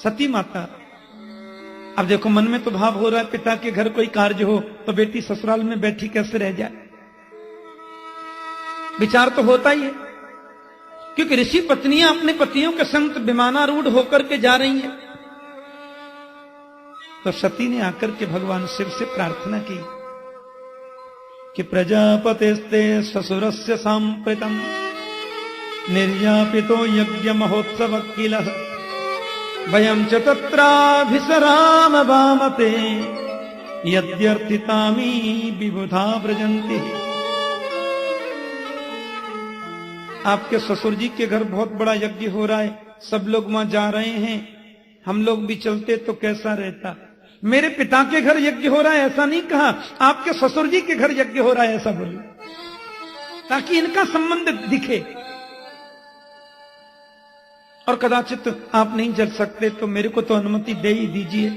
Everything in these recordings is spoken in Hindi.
सती माता, अब देखो मन में तो भाव हो रहा है पिता के घर कोई कार्य हो तो बेटी ससुराल में बैठी कैसे रह जाए, विचार तो होता ही है, क्योंकि ऋषि पत्नियां अपने पतियों के संग विमानारूढ़ होकर के जा रही हैं। तो सती ने आकर के भगवान शिव से प्रार्थना की कि प्रजापतिस्ते ससुरस्य सांप्रतम निर्यापितो यज्ञ महोत्सव किल वयं च तत्राभिसराम वामते यद्यर्थितामी विबुधा व्रजन्ति। आपके ससुर जी के घर बहुत बड़ा यज्ञ हो रहा है, सब लोग वहां जा रहे हैं, हम लोग भी चलते तो कैसा रहता। मेरे पिता के घर यज्ञ हो रहा है ऐसा नहीं कहा, आपके ससुर जी के घर यज्ञ हो रहा है ऐसा बोले, ताकि इनका संबंध दिखे। और कदाचित आप नहीं चल सकते तो मेरे को तो अनुमति दे ही दीजिए।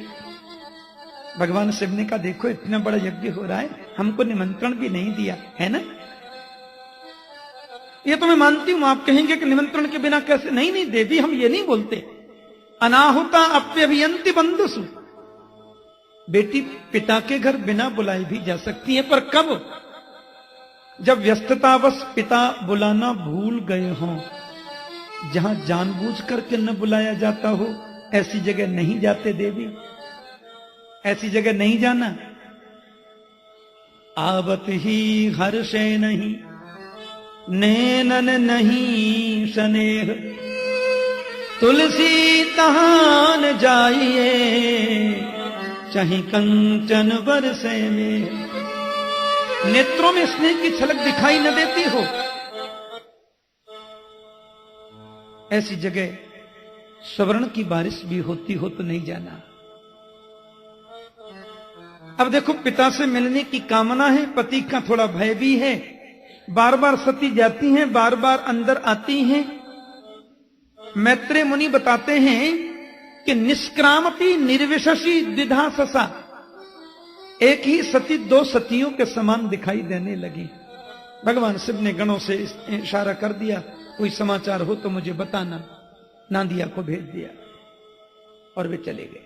भगवान शिव ने कहा देखो इतना बड़ा यज्ञ हो रहा है, हमको निमंत्रण भी नहीं दिया है ना। ये तो मैं मानती हूं, आप कहेंगे कि निमंत्रण के बिना कैसे, नहीं नहीं देवी हम ये नहीं बोलते। अनाहुता अप्यभियंति बंधुसु, बेटी पिता के घर बिना बुलाए भी जा सकती है, पर कब? जब व्यस्ततावश पिता बुलाना भूल गए हों, जहां जानबूझ करके न बुलाया जाता हो ऐसी जगह नहीं जाते देवी, ऐसी जगह नहीं जाना। आवत ही हर्षे नहीं नैनन नहीं स्नेह, तुलसी तहान जाइए चाहे कंचन बरसे में। नेत्रों में स्नेह की छलक दिखाई न देती हो, ऐसी जगह स्वर्ण की बारिश भी होती हो तो नहीं जाना। अब देखो पिता से मिलने की कामना है, पति का थोड़ा भय भी है, बार बार सती जाती हैं, बार बार अंदर आती हैं। मैत्रेय मुनि बताते हैं कि निष्क्रामपि निर्विशसी द्विधा ससा, एक ही सती दो सतियों के समान दिखाई देने लगी। भगवान शिव ने गणों से इशारा कर दिया, कोई समाचार हो तो मुझे बताना। नांदिया को भेज दिया और वे चले गए।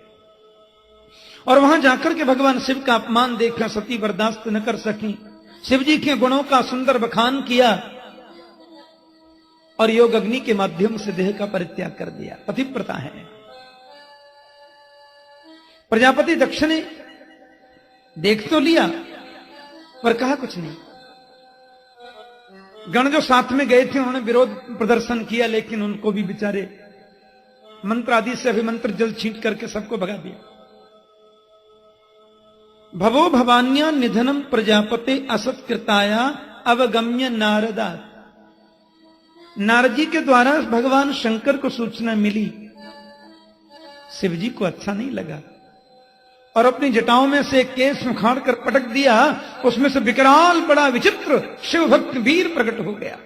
और वहां जाकर के भगवान शिव का अपमान देखकर सती बर्दाश्त न कर सकी, शिव जी के गुणों का सुंदर बखान किया और योग अग्नि के माध्यम से देह का परित्याग कर दिया। पतिव्रता है। प्रजापति दक्ष ने देख तो लिया पर कहा कुछ नहीं। गण जो साथ में गए थे उन्होंने विरोध प्रदर्शन किया, लेकिन उनको भी बेचारे मंत्र आदि से अभिमंत्र जल छींट करके सबको भगा दिया। भवो भवान्या निधनम प्रजापते असत्कृताया अवगम्य नारदा, नारद जी के द्वारा भगवान शंकर को सूचना मिली। शिव जी को अच्छा नहीं लगा और अपनी जटाओं में से एक केस उखाड़ कर पटक दिया। उसमें से विकराल बड़ा विचित्र शिव भक्त वीर प्रकट हो गया,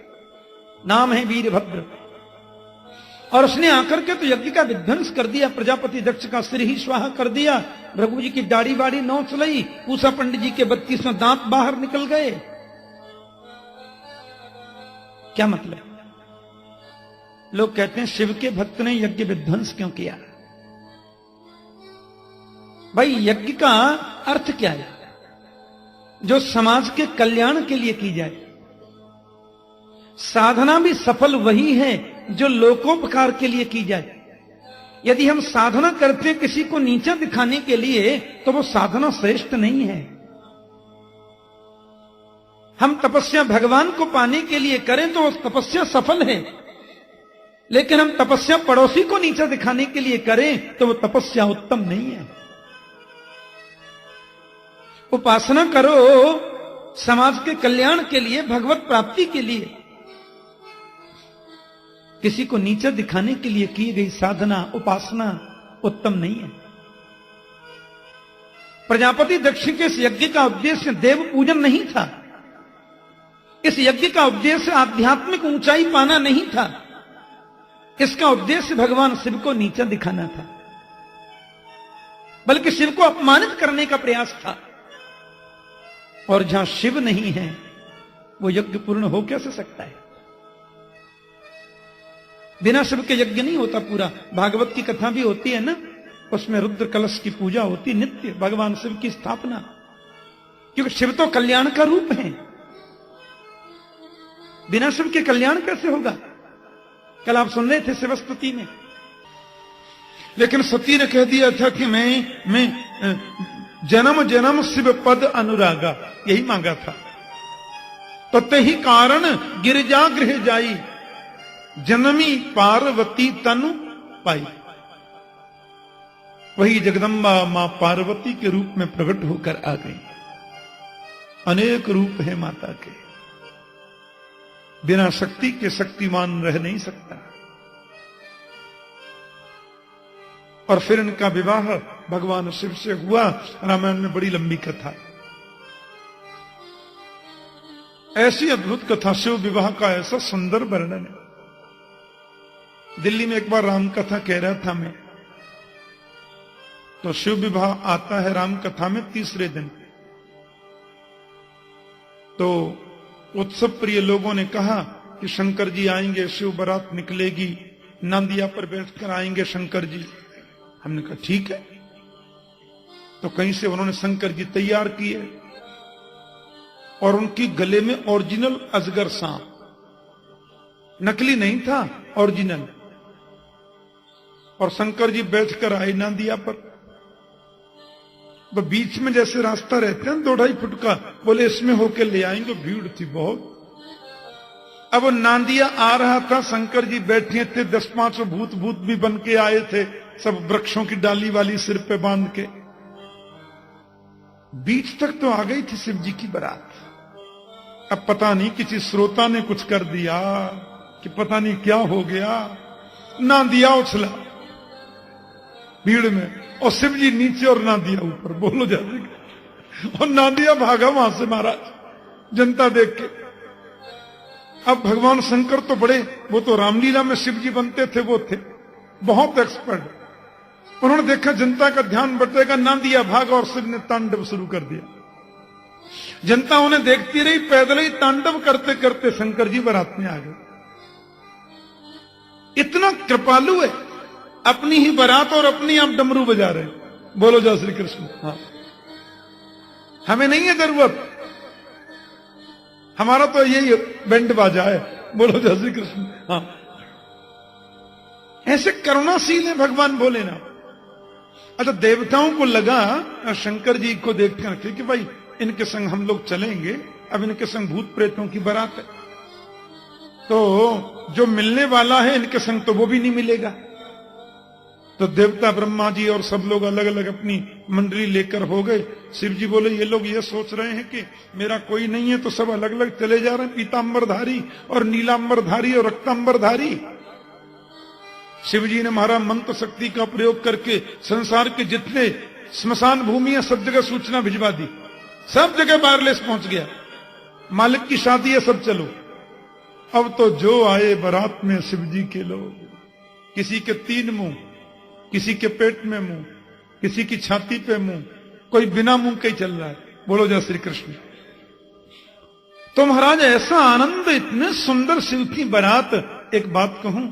नाम है वीरभद्र। और उसने आकर के तो यज्ञ का विध्वंस कर दिया, प्रजापति दक्ष का सिर ही स्वाहा कर दिया, भृगु जी की दाढ़ी बाड़ी नोच ली, पूसा पंडित जी के 32 दांत बाहर निकल गए। क्या मतलब? लोग कहते हैं शिव के भक्त ने यज्ञ विध्वंस क्यों किया? भाई यज्ञ का अर्थ क्या है? जो समाज के कल्याण के लिए की जाए। साधना भी सफल वही है जो लोकोपकार के लिए की जाए। यदि हम साधना करते हैं किसी को नीचा दिखाने के लिए तो वो साधना श्रेष्ठ नहीं है। हम तपस्या भगवान को पाने के लिए करें तो वो तपस्या सफल है, लेकिन हम तपस्या पड़ोसी को नीचा दिखाने के लिए करें तो वो तपस्या उत्तम नहीं है। उपासना करो समाज के कल्याण के लिए, भगवत प्राप्ति के लिए। किसी को नीचा दिखाने के लिए की गई साधना उपासना उत्तम नहीं है। प्रजापति दक्ष के इस यज्ञ का उद्देश्य देव पूजन नहीं था। इस यज्ञ का उद्देश्य आध्यात्मिक ऊंचाई पाना नहीं था। इसका उद्देश्य भगवान शिव को नीचा दिखाना था, बल्कि शिव को अपमानित करने का प्रयास था। और जहां शिव नहीं है वो यज्ञ पूर्ण हो कैसे सकता है? बिना शिव के यज्ञ नहीं होता पूरा। भागवत की कथा भी होती है ना, उसमें रुद्र कलश की पूजा होती नित्य, भगवान शिव की स्थापना, क्योंकि शिव तो कल्याण का रूप है। बिना शिव के कल्याण कैसे होगा? कल आप सुन रहे थे शिव स्तुति में। लेकिन सती ने कह दिया था कि मैं जन्म जन्म शिव पद अनुरागा, यही मांगा था। तते ही कारण गिरजा गृह जाई, जनमी पार्वती तनु पाई। वही जगदम्बा मां पार्वती के रूप में प्रकट होकर आ गई। अनेक रूप है माता के, बिना शक्ति के शक्तिमान रह नहीं सकता। और फिर इनका विवाह भगवान शिव से हुआ। रामायण में बड़ी लंबी कथा, ऐसी अद्भुत कथा, शिव विवाह का ऐसा सुंदर वर्णन है। दिल्ली में एक बार राम कथा कह रहा था मैं, तो शिव विवाह आता है राम कथा में तीसरे दिन। तो उत्सव प्रिय लोगों ने कहा कि शंकर जी आएंगे, शिव बारात निकलेगी, नांदिया पर बैठकर आएंगे शंकर जी। हमने कहा ठीक है। तो कहीं से उन्होंने शंकर जी तैयार किए और उनकी गले में ओरिजिनल अजगर सांप, नकली नहीं था, ओरिजिनल। और शंकर जी बैठकर आए नांदिया पर। तो बीच में जैसे रास्ता रहते हैं 2-2.5 फुट का, बोले इसमें होके ले आएंगे। भीड़ थी बहुत। अब नांदिया आ रहा था, शंकर जी बैठे थे, 10-5 भूत भी बन के आए थे, सब वृक्षों की डाली वाली सिर पे बांध के। बीच तक तो आ गई थी शिव जी की बारात। अब पता नहीं किसी श्रोता ने कुछ कर दिया कि पता नहीं क्या हो गया, नांदिया उछला भीड़ में, और शिव जी नीचे और नांदिया ऊपर। बोलो जैसे, और नांदिया भागा वहां से महाराज, जनता देख के। अब भगवान शंकर तो बड़े, वो तो रामलीला में शिव जी बनते थे, वो थे बहुत एक्सपर्ट। उन्होंने देखा जनता का ध्यान बटेगा, नांदिया भागा और शिव ने तांडव शुरू कर दिया। जनता उन्हें देखती रही, पैदल ही तांडव करते करते शंकर जी बारात में आ गए। इतना कृपालु है, अपनी ही बारात और अपनी आप डमरू बजा रहे हैं। बोलो जय श्री कृष्ण। हाँ, हमें नहीं है जरूरत, हमारा तो यही बैंड बाजा है। बोलो जय श्री कृष्ण। हाँ, ऐसे करुणाशील है भगवान भोलेनाथ। अच्छा, देवताओं को लगा शंकर जी को देखकर कि भाई इनके संग हम लोग चलेंगे, अब इनके संग भूत प्रेतों की बारात है, तो जो मिलने वाला है इनके संग तो वो भी नहीं मिलेगा। तो देवता ब्रह्मा जी और सब लोग अलग अलग अपनी मंडली लेकर हो गए। शिव जी बोले ये लोग ये सोच रहे हैं कि मेरा कोई नहीं है, तो सब अलग अलग चले जा रहे हैं, पीतांबरधारी और नीलांबरधारी और रक्तांबरधारी। शिव जी ने महाराज मंत्र शक्ति का प्रयोग करके संसार के जितने स्मशान भूमि है सब जगह सूचना भिजवा दी, सब जगह वायरलेस पहुंच गया, मालिक की शादी है, सब चलो। अब तो जो आए बारात में शिव जी के लोग, किसी के 3 मुंह, किसी के पेट में मुंह, किसी की छाती पे मुंह, कोई बिना मुंह के ही चल रहा है। बोलो जय श्री कृष्ण। तो महाराज ऐसा आनंद, इतने सुंदर शिव की बारात। एक बात कहूं,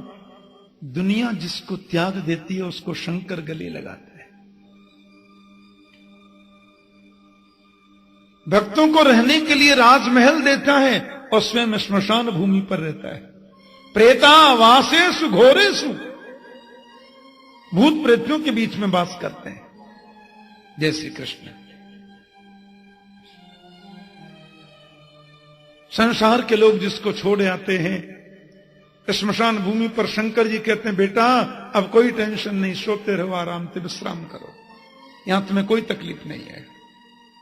दुनिया जिसको त्याग देती है उसको शंकर गले लगाता है। भक्तों को रहने के लिए राजमहल देता है और स्वयं श्मशान भूमि पर रहता है। प्रेता वासेषु घोरेषु, भूत प्रेतों के बीच में वास करते हैं। जय श्री कृष्ण। संसार के लोग जिसको छोड़े आते हैं श्मशान भूमि पर, शंकर जी कहते हैं बेटा अब कोई टेंशन नहीं, सोते रहो, आराम से विश्राम करो, यहां तुम्हें कोई तकलीफ नहीं है,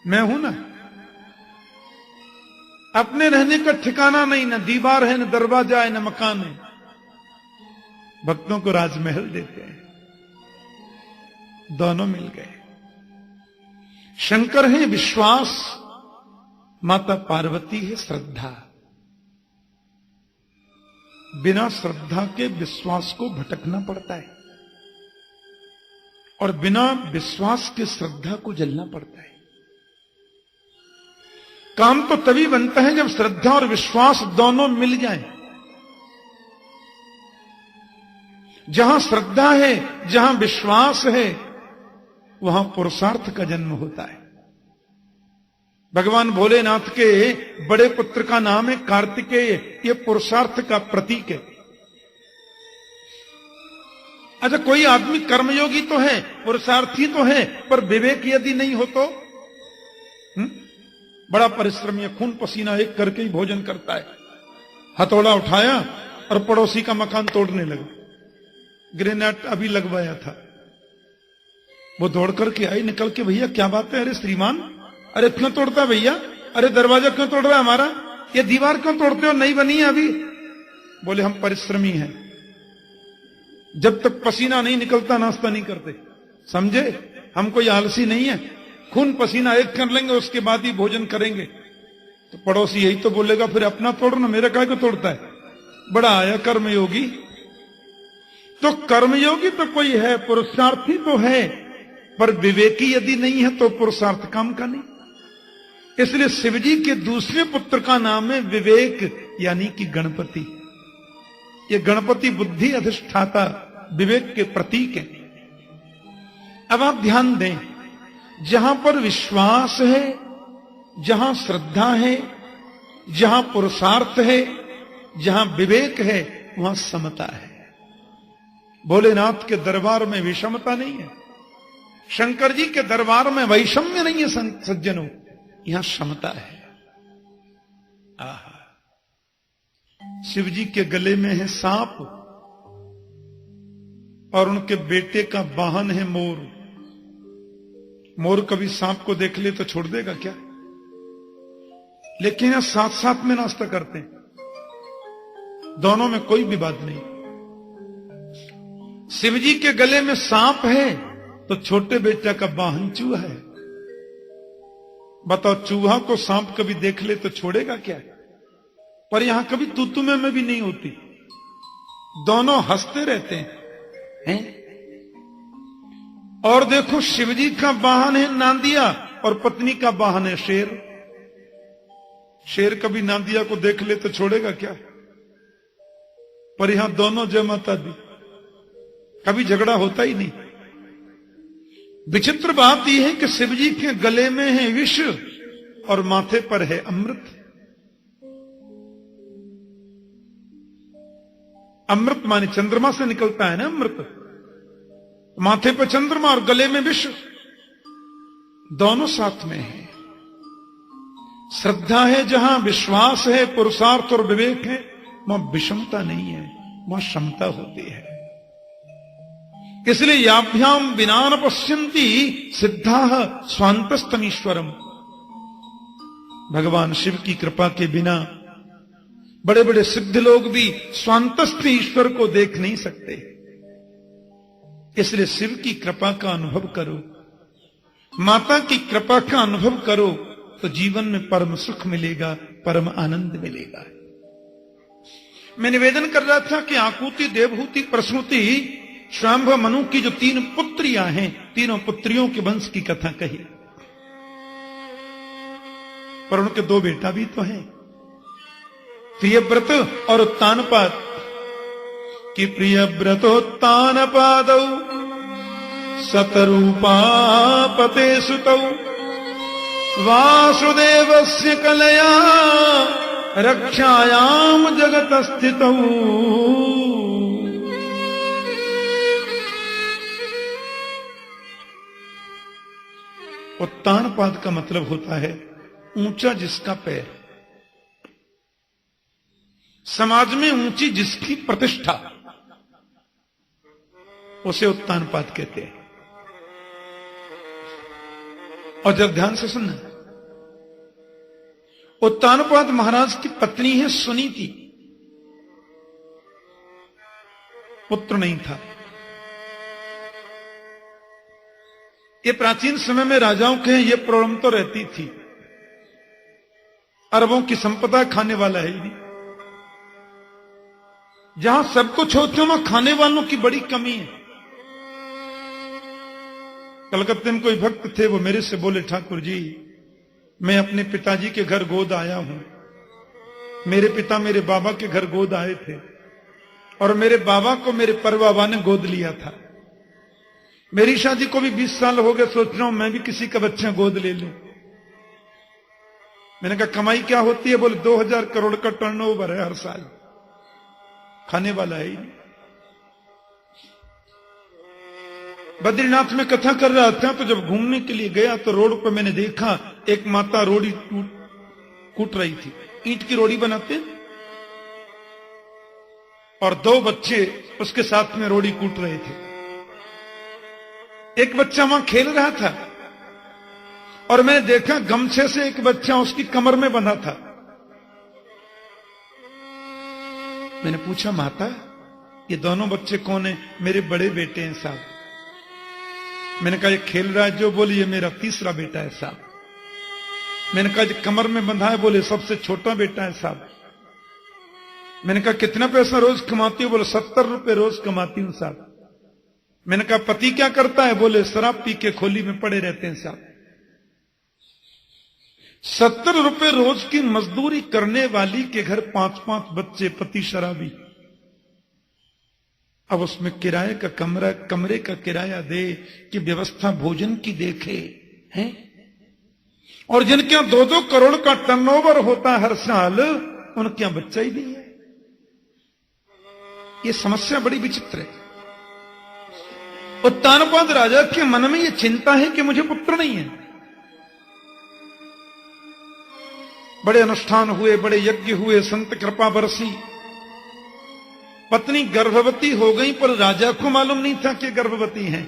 मैं हूं ना। अपने रहने का ठिकाना नहीं, ना दीवार है, न दरवाजा है, न मकान है। भक्तों को राजमहल देते हैं, दोनों मिल गए। शंकर है विश्वास, माता पार्वती है श्रद्धा। बिना श्रद्धा के विश्वास को भटकना पड़ता है, और बिना विश्वास के श्रद्धा को जलना पड़ता है। काम तो तभी बनता है जब श्रद्धा और विश्वास दोनों मिल जाएं। जहां श्रद्धा है, जहां विश्वास है, वहां पुरुषार्थ का जन्म होता है। भगवान भोलेनाथ के बड़े पुत्र का नाम है कार्तिकेय। ये पुरुषार्थ का प्रतीक है। अच्छा, कोई आदमी कर्मयोगी तो है, पुरुषार्थी तो है, पर विवेक यदि नहीं हो तो बड़ा परिश्रमी है, खून पसीना एक करके ही भोजन करता है। हथौड़ा उठाया और पड़ोसी का मकान तोड़ने लगा। ग्रेनेड अभी लगवाया था, वो दौड़ करके आई, निकल के, भैया क्या बात है? अरे श्रीमान, अरे क्यों तोड़ता है भैया? अरे दरवाजा क्यों तोड़ रहा है हमारा? ये दीवार क्यों तोड़ते हो? नहीं बनी है अभी। बोले हम परिश्रमी हैं, जब तक पसीना नहीं निकलता नाश्ता नहीं करते। समझे? हम कोई आलसी नहीं है, खून पसीना एक कर लेंगे उसके बाद ही भोजन करेंगे। तो पड़ोसी यही तो बोलेगा, फिर अपना तोड़ना, मेरा काहे को तोड़ता है? बड़ा आया कर्मयोगी। तो कर्मयोगी तो कोई है, पुरुषार्थी तो है, पर विवेकी यदि नहीं है तो पुरुषार्थ काम का नहीं। इसलिए शिवजी के दूसरे पुत्र का नाम है विवेक, यानी कि गणपति। ये गणपति बुद्धि अधिष्ठाता, विवेक के प्रतीक है। अब आप ध्यान दें, जहां पर विश्वास है, जहां श्रद्धा है, जहां पुरुषार्थ है, जहां विवेक है, वहां समता है। भोलेनाथ के दरबार में विषमता नहीं है, शंकर जी के दरबार में वैषम्य नहीं है सज्जनों, यहां समता है। आहा, शिव जी के गले में है सांप और उनके बेटे का वाहन है मोर। मोर कभी सांप को देख ले तो छोड़ देगा क्या? लेकिन यहां साथ साथ में नाश्ता करते हैं, दोनों में कोई विवाद नहीं। शिव जी के गले में सांप है तो छोटे बेटा का वाहन चूहा है। बताओ, चूहा को सांप कभी देख ले तो छोड़ेगा क्या? पर यहां कभी तू में भी नहीं होती, दोनों हंसते रहते हैं। और देखो, शिवजी का वाहन है नांदिया और पत्नी का वाहन है शेर। शेर कभी नांदिया को देख ले तो छोड़ेगा क्या? पर यहां दोनों जय माता दी, कभी झगड़ा होता ही नहीं। विचित्र बात यह है कि शिवजी के गले में है विष और माथे पर है अमृत। अमृत माने चंद्रमा से निकलता है ना अमृत, माथे पर चंद्रमा और गले में विष, दोनों साथ में है। श्रद्धा है जहां, विश्वास है, पुरुषार्थ और विवेक है, वहां विषमता नहीं है, वहां क्षमता होती है। इसलिए याभ्याम विना न पश्यन्ति सिद्धाः स्वान्तस्तमीश्वरम। भगवान शिव की कृपा के बिना बड़े बड़े सिद्ध लोग भी स्वांतस्थ ईश्वर को देख नहीं सकते। इसलिए शिव की कृपा का अनुभव करो, माता की कृपा का अनुभव करो, तो जीवन में परम सुख मिलेगा, परम आनंद मिलेगा। मैं निवेदन कर रहा था कि आकुति, देवहूति, प्रसूति, श्वाम्भ, मनु की जो 3 पुत्रियां हैं, तीनों पुत्रियों के वंश की कथा कही, पर उनके 2 बेटा भी तो हैं, प्रियव्रत और उत्तानपाद। कि प्रियव्रतोत्तानपादौ शतरूपापते सुतौ वासुदेवस्य कलया रक्षायाम जगत स्थितौ। उत्तानपाद का मतलब होता है ऊंचा जिसका पैर, समाज में ऊंची जिसकी प्रतिष्ठा, उसे उत्तानपाद कहते हैं। और जब ध्यान से सुनना, उत्तानपाद महाराज की पत्नी है सुनीति, पुत्र नहीं था। ये प्राचीन समय में राजाओं के ये प्रॉब्लम तो रहती थी, अरबों की संपदा खाने वाला है ही नहीं। जहां सब कुछ होते वहां खाने वालों की बड़ी कमी है। कलकत्ते में कोई भक्त थे, वो मेरे से बोले, ठाकुर जी मैं अपने पिताजी के घर गोद आया हूं, मेरे पिता मेरे बाबा के घर गोद आए थे, और मेरे बाबा को मेरे परबाबा ने गोद लिया था। मेरी शादी को भी 20 साल हो गए, सोच रहा हूं मैं भी किसी का बच्चा गोद ले लूं। मैंने कहा कमाई क्या होती है? बोले 2000 करोड़ का टर्नओवर है हर साल, खाने वाला है ही नहीं। बद्रीनाथ में कथा कर रहा था तो जब घूमने के लिए गया तो रोड पर मैंने देखा एक माता रोड़ी कूट रही थी, ईंट की रोड़ी बनाते, और 2 बच्चे उसके साथ में रोड़ी कूट रहे थे। एक बच्चा वहां खेल रहा था और मैंने देखा गमछे से एक बच्चा उसकी कमर में बंधा था। मैंने पूछा माता ये दोनों बच्चे कौन है? मेरे बड़े बेटे हैं साहब। मैंने कहा ये खेल रहा है जो? बोले ये मेरा तीसरा बेटा है साहब। मैंने कहा ये कमर में बंधा है? बोले सबसे छोटा बेटा है साहब। मैंने कहा कितना पैसा रोज कमाती हो? बोले 70 रुपए रोज कमाती हूं साहब। मैंने कहा पति क्या करता है? बोले शराब पी के खोली में पड़े रहते हैं साहब। 70 रुपए रोज की मजदूरी करने वाली के घर 5-5 बच्चे, पति शराबी। अब उसमें किराए का कमरे का किराया दे कि व्यवस्था भोजन की देखे हैं। और जिनके यहां 2-2 करोड़ का टर्नओवर होता है हर साल, उनके यहां बच्चा ही नहीं है। ये समस्या बड़ी विचित्र है। उत्तानपाद राजा के मन में यह चिंता है कि मुझे पुत्र नहीं है। बड़े अनुष्ठान हुए, बड़े यज्ञ हुए, संत कृपा बरसी, पत्नी गर्भवती हो गई, पर राजा को मालूम नहीं था कि गर्भवती हैं।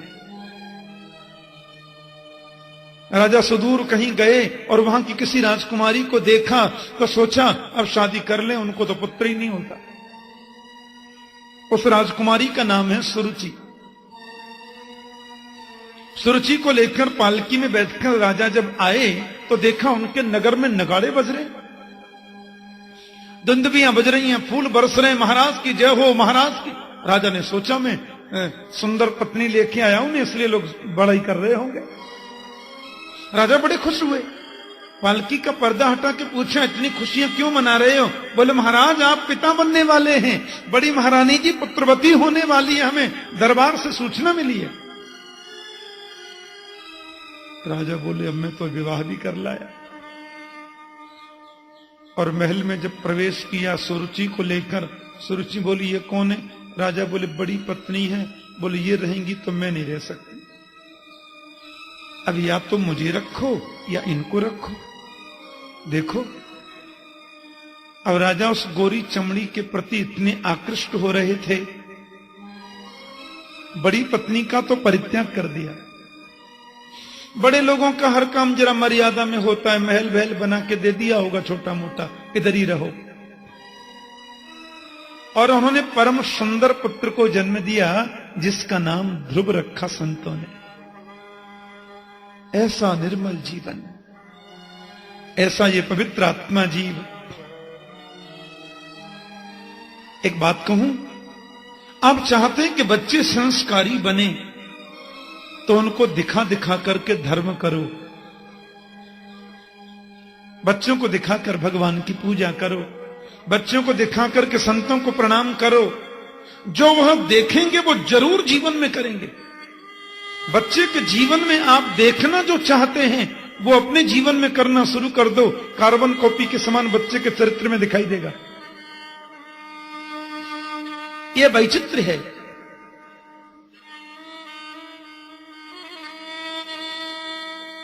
राजा सुदूर कहीं गए और वहां की किसी राजकुमारी को देखा तो सोचा अब शादी कर ले, उनको तो पुत्र ही नहीं होता। उस राजकुमारी का नाम है सुरुचि। सुरुचि को लेकर पालकी में बैठकर राजा जब आए तो देखा उनके नगर में नगाड़े बज रहे, दुंदबियां बज रही हैं, फूल बरस रहे, महाराज की जय हो, महाराज की। राजा ने सोचा मैं सुंदर पत्नी लेके आया हूं, इसलिए लोग बड़ाई कर रहे होंगे। राजा बड़े खुश हुए, पालकी का पर्दा हटा के पूछा इतनी खुशियां क्यों मना रहे हो? बोले महाराज आप पिता बनने वाले हैं, बड़ी महारानी जी पुत्रवती होने वाली है, हमें दरबार से सूचना मिली है। राजा बोले अब मैं तो विवाह भी कर लाया। और महल में जब प्रवेश किया सुरुचि को लेकर, सुरुचि बोली ये कौन है? राजा बोले बड़ी पत्नी है। बोले ये रहेंगी तो मैं नहीं रह सकती, अब या तो मुझे रखो या इनको रखो, देखो। अब राजा उस गोरी चमड़ी के प्रति इतने आकृष्ट हो रहे थे, बड़ी पत्नी का तो परित्याग कर दिया। बड़े लोगों का हर काम जरा मर्यादा में होता है, महल वहल बना के दे दिया होगा छोटा मोटा, इधर ही रहो। और उन्होंने परम सुंदर पुत्र को जन्म दिया जिसका नाम ध्रुव रखा संतों ने। ऐसा निर्मल जीवन, ऐसा ये पवित्र आत्मा जीव। एक बात कहूं, आप चाहते हैं कि बच्चे संस्कारी बने तो उनको दिखा दिखा करके धर्म करो, बच्चों को दिखाकर भगवान की पूजा करो, बच्चों को दिखा करके संतों को प्रणाम करो। जो वह देखेंगे वो जरूर जीवन में करेंगे। बच्चे के जीवन में आप देखना जो चाहते हैं वो अपने जीवन में करना शुरू कर दो, कार्बन कॉपी के समान बच्चे के चरित्र में दिखाई देगा। यह वैचित्र है।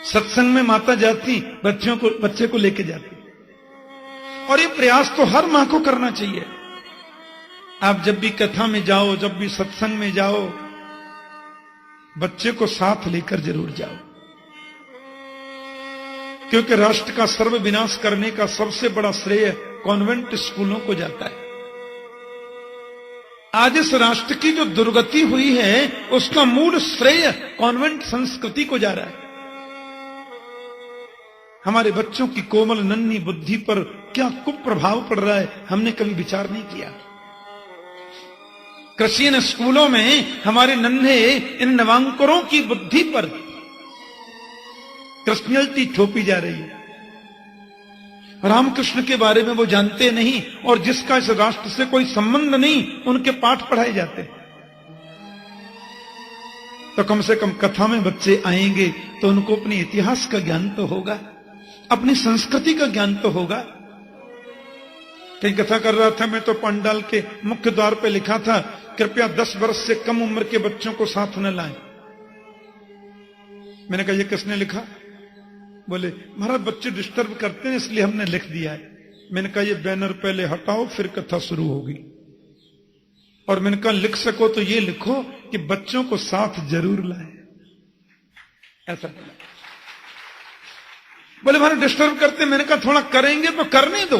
सत्संग में माता जाती, बच्चे को लेके जाती, और ये प्रयास तो हर मां को करना चाहिए। आप जब भी कथा में जाओ, जब भी सत्संग में जाओ, बच्चे को साथ लेकर जरूर जाओ, क्योंकि राष्ट्र का सर्व विनाश करने का सबसे बड़ा श्रेय कॉन्वेंट स्कूलों को जाता है। आज इस राष्ट्र की जो दुर्गति हुई है उसका मूल श्रेय कॉन्वेंट संस्कृति को जा रहा है। हमारे बच्चों की कोमल नन्ही बुद्धि पर क्या कुप्रभाव पड़ रहा है, हमने कभी विचार नहीं किया। क्रिश्चियन स्कूलों में हमारे नन्हे इन नवांकुरों की बुद्धि पर क्रिश्चियनिटी थोपी जा रही है। रामकृष्ण के बारे में वो जानते नहीं, और जिसका इस राष्ट्र से कोई संबंध नहीं, उनके पाठ पढ़ाए जाते। तो कम से कम कथा में बच्चे आएंगे तो उनको अपने इतिहास का ज्ञान तो होगा, अपनी संस्कृति का ज्ञान तो होगा। कहीं कथा कर रहा था मैं, तो पंडाल के मुख्य द्वार पे लिखा था, कृपया 10 वर्ष से कम उम्र के बच्चों को साथ न लाएं। मैंने कहा ये किसने लिखा? बोले महाराज बच्चे डिस्टर्ब करते हैं इसलिए हमने लिख दिया है। मैंने कहा ये बैनर पहले हटाओ फिर कथा शुरू होगी। और मैंने कहा लिख सको तो ये लिखो कि बच्चों को साथ जरूर लाएं, ऐसा बोला। बोले महाराज डिस्टर्ब करते। मैंने कहा थोड़ा करेंगे तो करने दो,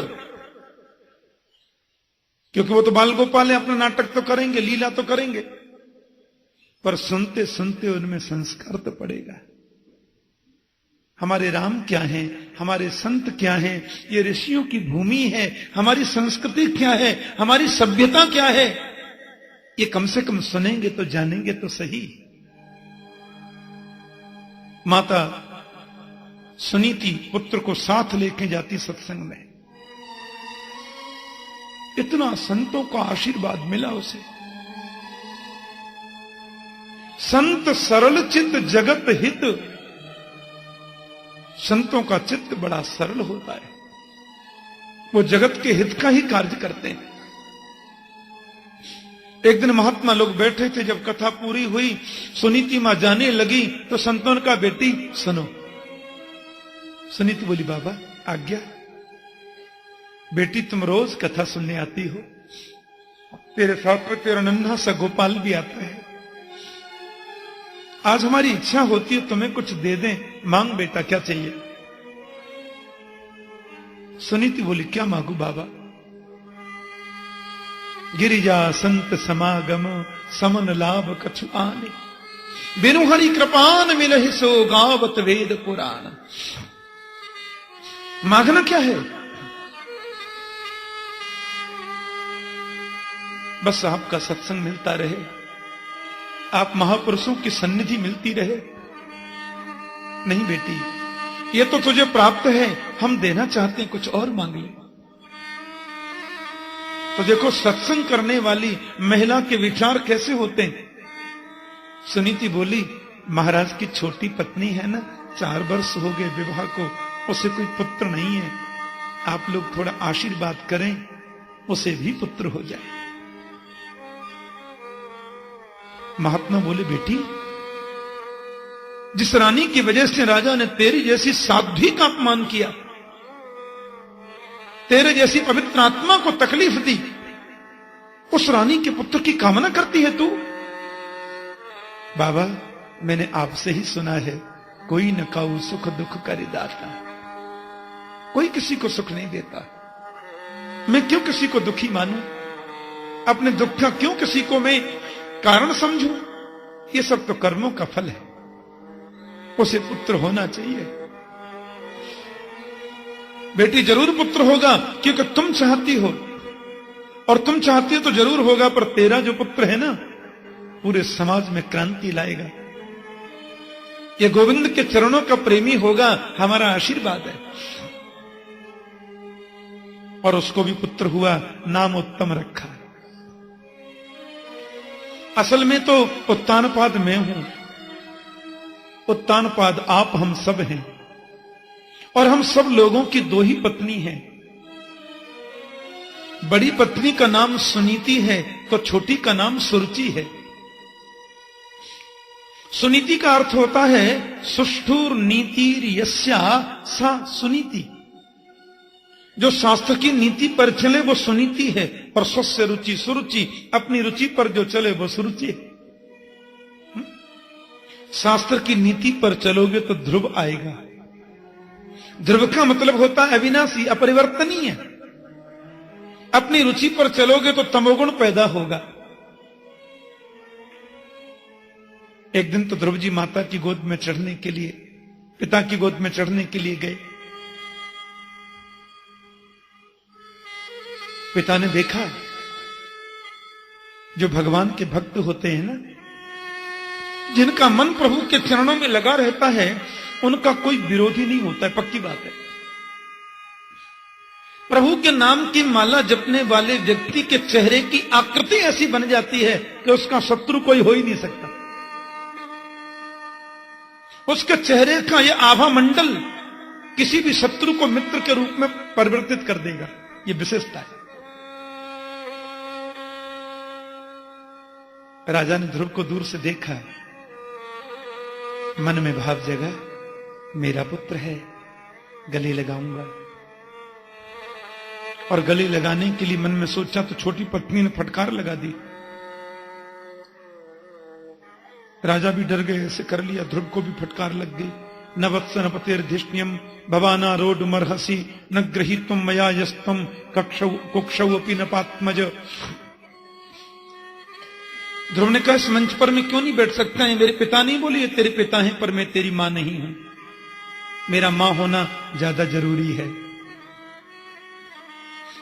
क्योंकि वो तो बाल गोपाल है, अपना नाटक तो करेंगे, लीला तो करेंगे, पर सुनते सुनते उनमें संस्कार तो पड़ेगा। हमारे राम क्या हैं, हमारे संत क्या हैं, ये ऋषियों की भूमि है, हमारी संस्कृति क्या है, हमारी सभ्यता क्या है, ये कम से कम सुनेंगे तो जानेंगे तो सही। माता सुनीति पुत्र को साथ लेके जाती सत्संग में, इतना संतों का आशीर्वाद मिला उसे। संत सरल चित्त जगत हित, संतों का चित्त बड़ा सरल होता है, वो जगत के हित का ही कार्य करते हैं। एक दिन महात्मा लोग बैठे थे, जब कथा पूरी हुई सुनीति मां जाने लगी तो संतों ने कहा बेटी सुनो। सुनीति बोली बाबा आज्ञा। बेटी तुम रोज कथा सुनने आती हो, तेरे साथ में तेरा नन्हा सा गोपाल भी आता है, आज हमारी इच्छा होती है तुम्हें कुछ दे दें, मांग बेटा क्या चाहिए? सुनीति बोली क्या मांगू बाबा? गिरिजा संत समागम समन लाभ कछु आने, बिनु हरि कृपान मिलहि सो गावत वेद पुराण। मांगना क्या है? बस आपका सत्संग मिलता रहे, आप महापुरुषों की सन्निधि मिलती रहे। नहीं बेटी ये तो तुझे प्राप्त है, हम देना चाहते हैं, कुछ और मांग ले। तो देखो सत्संग करने वाली महिला के विचार कैसे होते हैं। सुनीति बोली महाराज की छोटी पत्नी है ना, 4 वर्ष हो गए विवाह को, उसे कोई पुत्र नहीं है, आप लोग थोड़ा आशीर्वाद करें उसे भी पुत्र हो जाए। महात्मा बोले बेटी जिस रानी की वजह से राजा ने तेरी जैसी साध्वी का अपमान किया, तेरे जैसी पवित्र आत्मा को तकलीफ दी, उस रानी के पुत्र की कामना करती है तू? बाबा मैंने आपसे ही सुना है, कोई न काऊ सुख दुख करि दाता। कोई किसी को सुख नहीं देता, मैं क्यों किसी को दुखी मानूं, अपने दुख का क्यों किसी को मैं कारण समझूं? ये सब तो कर्मों का फल है, उसे पुत्र होना चाहिए। बेटी जरूर पुत्र होगा क्योंकि तुम चाहती हो, और तुम चाहती हो तो जरूर होगा, पर तेरा जो पुत्र है ना पूरे समाज में क्रांति लाएगा, ये गोविंद के चरणों का प्रेमी होगा, हमारा आशीर्वाद है। और उसको भी पुत्र हुआ, नाम उत्तम रखा। असल में तो उत्तानपाद मैं हूं, उत्तानपाद आप हम सब हैं, और हम सब लोगों की 2 ही पत्नी हैं। बड़ी पत्नी का नाम सुनीति है तो छोटी का नाम सुरुचि है। सुनीति का अर्थ होता है सुष्ठुर नीतिर यस्या सा सुनीति, जो शास्त्र की नीति पर चले वो सुनीति है, और स्वस्य रुचि सुरुचि, अपनी रुचि पर जो चले वो सुरुचि है। शास्त्र की नीति पर चलोगे तो ध्रुव आएगा। ध्रुव का मतलब होता है अविनाशी, अपरिवर्तनीय। अपनी रुचि पर चलोगे तो तमोगुण पैदा होगा। एक दिन तो ध्रुव जी माता की गोद में चढ़ने के लिए, पिता की गोद में चढ़ने के लिए गए। पिता ने देखा जो भगवान के भक्त होते हैं ना, जिनका मन प्रभु के चरणों में लगा रहता है, उनका कोई विरोधी नहीं होता है, पक्की बात है। प्रभु के नाम की माला जपने वाले व्यक्ति के चेहरे की आकृति ऐसी बन जाती है कि उसका शत्रु कोई हो ही नहीं सकता। उसके चेहरे का यह आभा मंडल किसी भी शत्रु को मित्र के रूप में परिवर्तित कर देगा। यह विशेषता है। राजा ने ध्रुव को दूर से देखा, मन में भाव जगा, मेरा पुत्र है, गले लगाऊंगा। और गले लगाने के लिए मन में सोचा तो छोटी पत्नी ने फटकार लगा दी। राजा भी डर गए, ऐसे कर लिया। ध्रुव को भी फटकार लग गई। न वत्स न पतेर्धिष्ण्यम भवाना रोड मरहसी न गृहीत्वम मया यस्तम कुक्षौ अपि न पात्मज। ध्रुव ने कहा, इस मंच पर मैं क्यों नहीं बैठ सकता है? मेरे पिता नहीं बोली है तेरे पिता हैं, पर मैं तेरी मां नहीं हूं। मेरा मां होना ज्यादा जरूरी है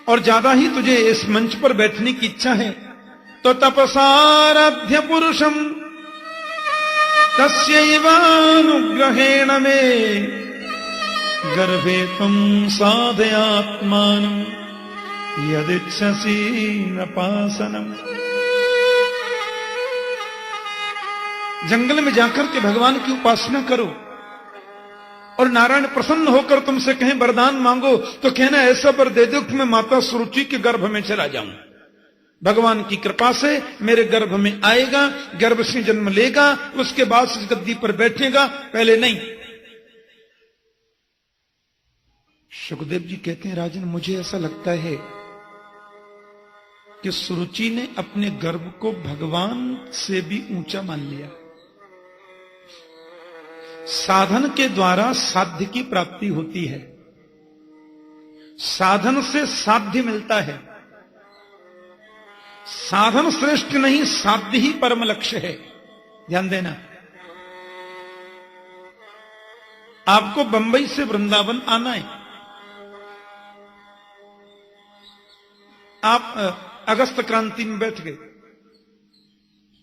और ज्यादा ही तुझे इस मंच पर बैठने की इच्छा है। तो तपसाराध्य पुरुषम तस्यैवानुग्रहेण मे गर्भे त्वं साधयात्मानं यदिच्छसि नपासनम्। जंगल में जाकर के भगवान की उपासना करो और नारायण प्रसन्न होकर तुमसे कहें वरदान मांगो तो कहना ऐसा वर दे दो कि मैं माता सुरुचि के गर्भ में चला जाऊं। भगवान की कृपा से मेरे गर्भ में आएगा, गर्भ से जन्म लेगा, उसके बाद इस गद्दी पर बैठेगा, पहले नहीं। सुखदेव जी कहते हैं, राजन मुझे ऐसा लगता है कि सुरुचि ने अपने गर्भ को भगवान से भी ऊंचा मान लिया। साधन के द्वारा साध्य की प्राप्ति होती है, साधन से साध्य मिलता है। साधन श्रेष्ठ नहीं, साध्य ही परम लक्ष्य है। ध्यान देना। आपको बंबई से वृंदावन आना है। आप अगस्त क्रांति में बैठ गए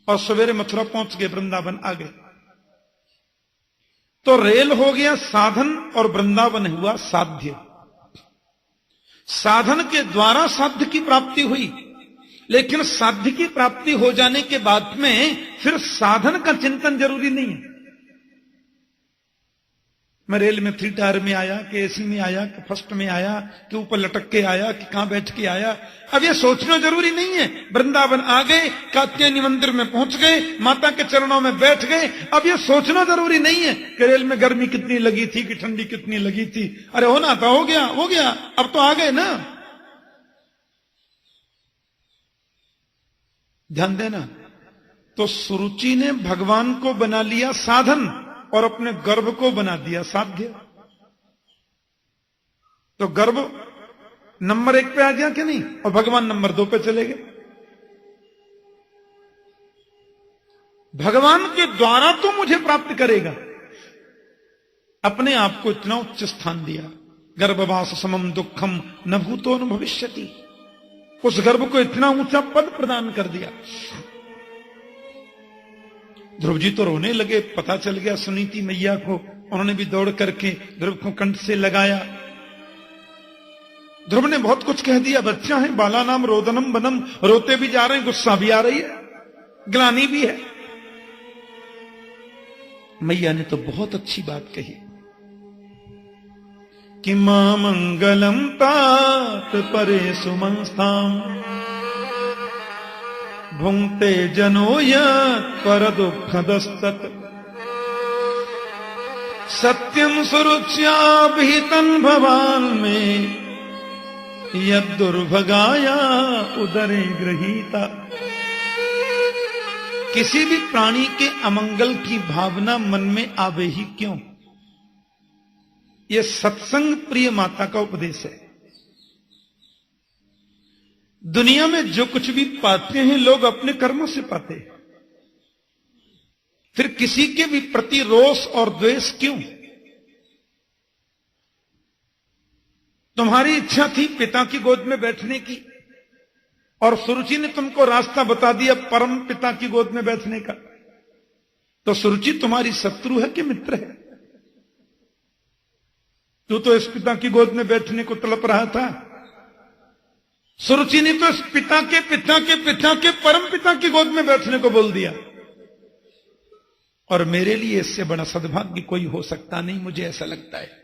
और सवेरे मथुरा पहुंच गए, वृंदावन आ गए, तो रेल हो गया साधन और वृंदावन हुआ साध्य। साधन के द्वारा साध्य की प्राप्ति हुई, लेकिन साध्य की प्राप्ति हो जाने के बाद में फिर साधन का चिंतन जरूरी नहीं है। मैं रेल में 3 टायर में आया कि एसी में आया कि फर्स्ट में आया कि ऊपर लटक के आया कि कहां बैठ के आया, अब ये सोचना जरूरी नहीं है। वृंदावन आ गए, कात्यायनी मंदिर में पहुंच गए, माता के चरणों में बैठ गए, अब ये सोचना जरूरी नहीं है कि रेल में गर्मी कितनी लगी थी कि ठंडी कितनी लगी थी। अरे होना था, हो गया हो गया, अब तो आ गए ना। ध्यान देना। तो सुरुचि ने भगवान को बना लिया साधन और अपने गर्भ को बना दिया साध्य। तो गर्भ नंबर 1 पे आ गया कि नहीं, और भगवान नंबर 2 पे चले गए। भगवान के द्वारा तो मुझे प्राप्त करेगा, अपने आप को इतना उच्च स्थान दिया। गर्भवास समम दुखम न भूतो न भविष्यति। उस गर्भ को इतना ऊंचा पद प्रदान कर दिया। ध्रुव जी तो रोने लगे, पता चल गया सुनीति मैया को। उन्होंने भी दौड़ करके ध्रुव को कंठ से लगाया। ध्रुव ने बहुत कुछ कह दिया, बच्चा है, बाला नाम रोदनम बनम, रोते भी जा रहे हैं, गुस्सा भी आ रही है, ग्लानी भी है। मैया ने तो बहुत अच्छी बात कही कि मां मंगलम तात परे सुमंस्थाम भुंक्ते जनो यत् पर दुःखदस्तत् सत्यम सुरुच्याभिहितं भवान में यद् दुर्भगाया उदरे गृहीता। किसी भी प्राणी के अमंगल की भावना मन में आवे ही क्यों? यह सत्संग प्रिय माता का उपदेश है। दुनिया में जो कुछ भी पाते हैं लोग अपने कर्मों से पाते हैं, फिर किसी के भी प्रति रोष और द्वेष क्यों? तुम्हारी इच्छा थी पिता की गोद में बैठने की और सुरुचि ने तुमको रास्ता बता दिया परम पिता की गोद में बैठने का, तो सुरुचि तुम्हारी शत्रु है कि मित्र है? तू तो इस पिता की गोद में बैठने को तड़प रहा था, सुरुचि ने तो पिता के पिता के पिता के परम पिता की गोद में बैठने को बोल दिया। और मेरे लिए इससे बड़ा सद्भाग्य कोई हो सकता नहीं, मुझे ऐसा लगता है।